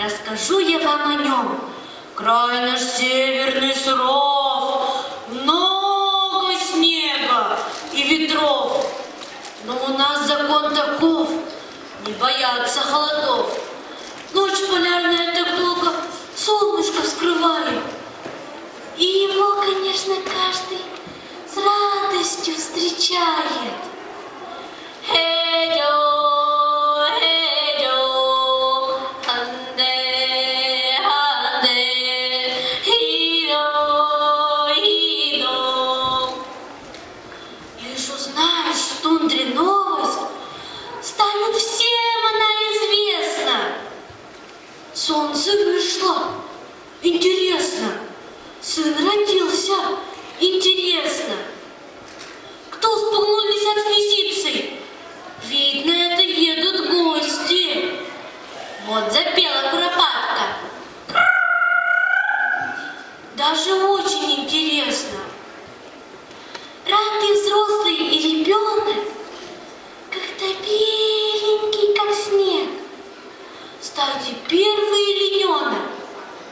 расскажу я вам о нем. Край наш северный суров, много снега и ветров. Но у нас закон таков, не бояться холодов. Ночь полярная так долго солнышко вскрывает. И его, конечно, каждый с радостью встречает. Лишь узнаешь в тундре новость, станет всем она известна. Солнце вышло, интересно, сын родился, интересно. Кто спугнул лисят с лисицей? Видно, это едут гости. Вот запела куропатка. Даже очень интересно. Рад ты, взрослый и ребенок, когда беленький, как снег, в стадии первый ягненок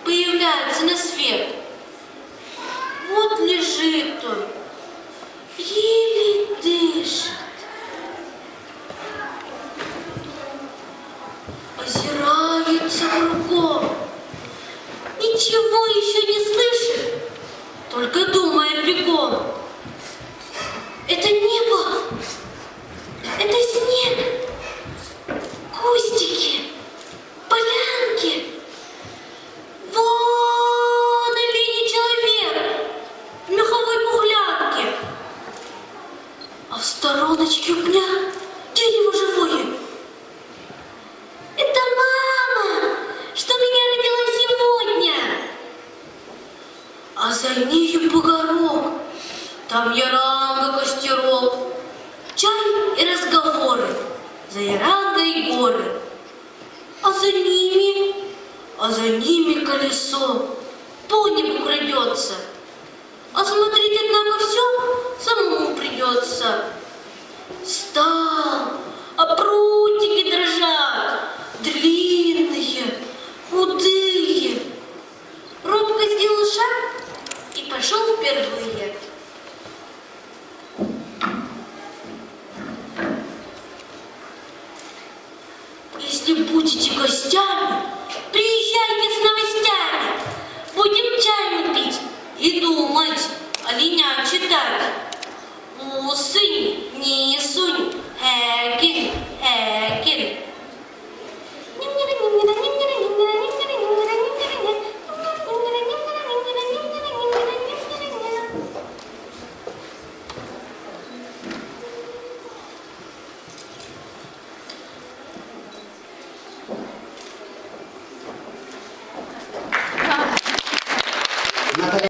появляется на свет. Вот лежит он, еле дышит, озирается кругом, ничего еще не слышит, только думает бегом. Это небо, это снег, кустики, полянки. Вон оленей человек в меховой пухлянке. А в стороночке у меня дерево живое. Это мама, что меня родила сегодня. А за нею бугорок, там яранга, костерок, чай и разговоры, за ярангой горы. А за ними колесо по небу крадется. А смотреть, однако, все самому придется. Стал, а прутики дрожат, длинные, худые. Робко сделал шаг и пошел впервые. Если будете гостями, приезжайте с новостями. Будем чай пить и думать, оленя читать. О, сын, не сунь,